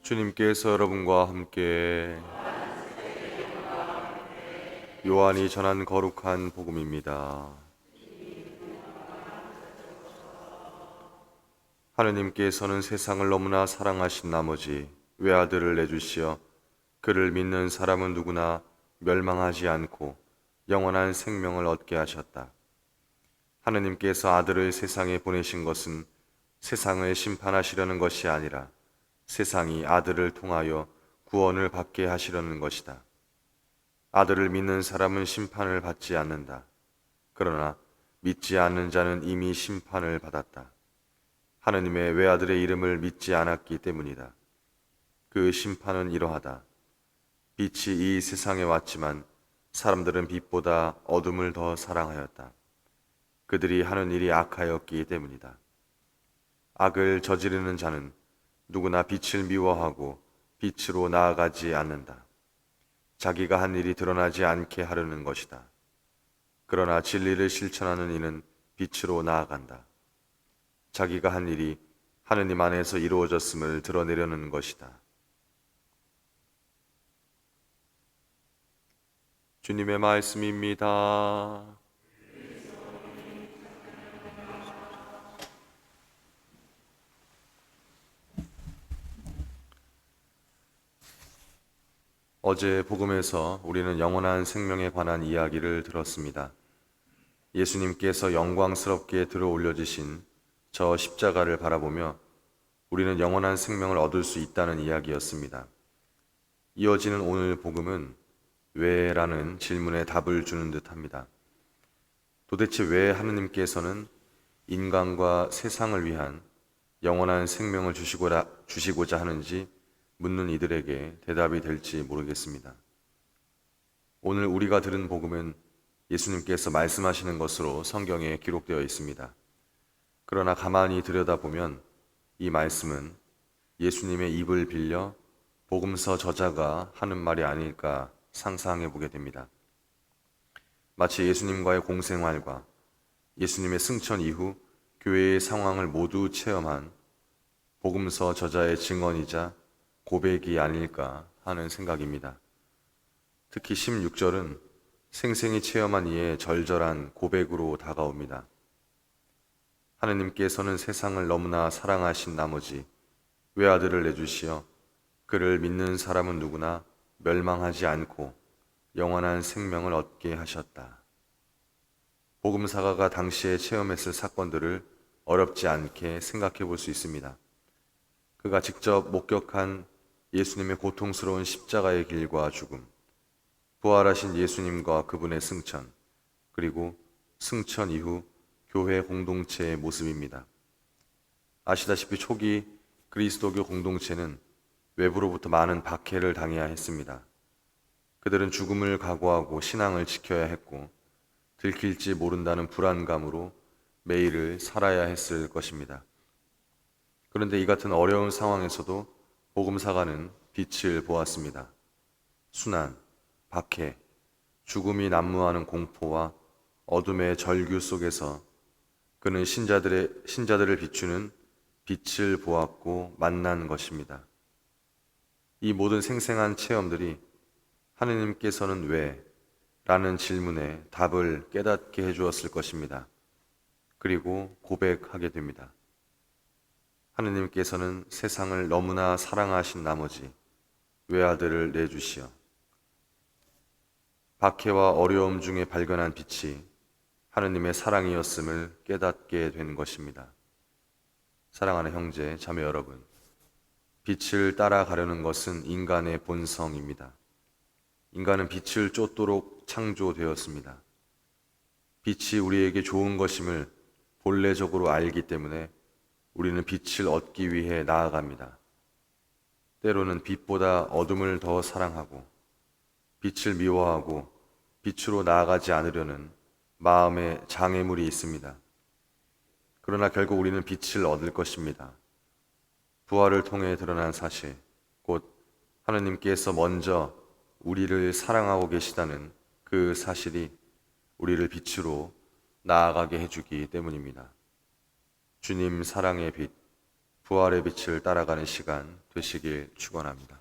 주님께서 여러분과 함께 요한이 전한 거룩한 복음입니다. 하느님께서는 세상을 너무나 사랑하신 나머지 외아들을 내주시어 그를 믿는 사람은 누구나 멸망하지 않고 영원한 생명을 얻게 하셨다. 하느님께서 아들을 세상에 보내신 것은 세상을 심판하시려는 것이 아니라 세상이 아들을 통하여 구원을 받게 하시려는 것이다. 아들을 믿는 사람은 심판을 받지 않는다. 그러나 믿지 않는 자는 이미 심판을 받았다. 하느님의 외아들의 이름을 믿지 않았기 때문이다. 그 심판은 이러하다. 빛이 이 세상에 왔지만 사람들은 빛보다 어둠을 더 사랑하였다. 그들이 하는 일이 악하였기 때문이다. 악을 저지르는 자는 누구나 빛을 미워하고 빛으로 나아가지 않는다. 자기가 한 일이 드러나지 않게 하려는 것이다. 그러나 진리를 실천하는 이는 빛으로 나아간다. 자기가 한 일이 하느님 안에서 이루어졌음을 드러내려는 것이다. 주님의 말씀입니다. 어제 복음에서 우리는 영원한 생명에 관한 이야기를 들었습니다. 예수님께서 영광스럽게 들어 올려지신 저 십자가를 바라보며 우리는 영원한 생명을 얻을 수 있다는 이야기였습니다. 이어지는 오늘 복음은 왜? 라는 질문에 답을 주는 듯합니다. 도대체 왜 하느님께서는 인간과 세상을 위한 영원한 생명을 주시고자 하는지 묻는 이들에게 대답이 될지 모르겠습니다. 오늘 우리가 들은 복음은 예수님께서 말씀하시는 것으로 성경에 기록되어 있습니다. 그러나 가만히 들여다보면 이 말씀은 예수님의 입을 빌려 복음서 저자가 하는 말이 아닐까 상상해 보게 됩니다. 마치 예수님과의 공생활과 예수님의 승천 이후 교회의 상황을 모두 체험한 복음서 저자의 증언이자 고백이 아닐까 하는 생각입니다. 특히 16절은 생생히 체험한 이의 절절한 고백으로 다가옵니다. 하느님께서는 세상을 너무나 사랑하신 나머지 외아들을 내주시어 그를 믿는 사람은 누구나 멸망하지 않고 영원한 생명을 얻게 하셨다. 복음사가가 당시에 체험했을 사건들을 어렵지 않게 생각해 볼 수 있습니다. 그가 직접 목격한 예수님의 고통스러운 십자가의 길과 죽음, 부활하신 예수님과 그분의 승천, 그리고 승천 이후 교회 공동체의 모습입니다. 아시다시피 초기 그리스도교 공동체는 외부로부터 많은 박해를 당해야 했습니다. 그들은 죽음을 각오하고 신앙을 지켜야 했고 들킬지 모른다는 불안감으로 매일을 살아야 했을 것입니다. 그런데 이 같은 어려운 상황에서도 복음사가는 빛을 보았습니다. 순환, 박해, 죽음이 난무하는 공포와 어둠의 절규 속에서 그는 신자들을 비추는 빛을 보았고 만난 것입니다. 이 모든 생생한 체험들이 하느님께서는 왜? 라는 질문에 답을 깨닫게 해주었을 것입니다. 그리고 고백하게 됩니다. 하느님께서는 세상을 너무나 사랑하신 나머지 외아들을 내주시어 박해와 어려움 중에 발견한 빛이 하느님의 사랑이었음을 깨닫게 된 것입니다. 사랑하는 형제, 자매 여러분, 빛을 따라가려는 것은 인간의 본성입니다. 인간은 빛을 쫓도록 창조되었습니다. 빛이 우리에게 좋은 것임을 본래적으로 알기 때문에 우리는 빛을 얻기 위해 나아갑니다. 때로는 빛보다 어둠을 더 사랑하고 빛을 미워하고 빛으로 나아가지 않으려는 마음의 장애물이 있습니다. 그러나 결국 우리는 빛을 얻을 것입니다. 부활을 통해 드러난 사실, 곧 하느님께서 먼저 우리를 사랑하고 계시다는 그 사실이 우리를 빛으로 나아가게 해주기 때문입니다. 주님 사랑의 빛, 부활의 빛을 따라가는 시간 되시길 축원합니다.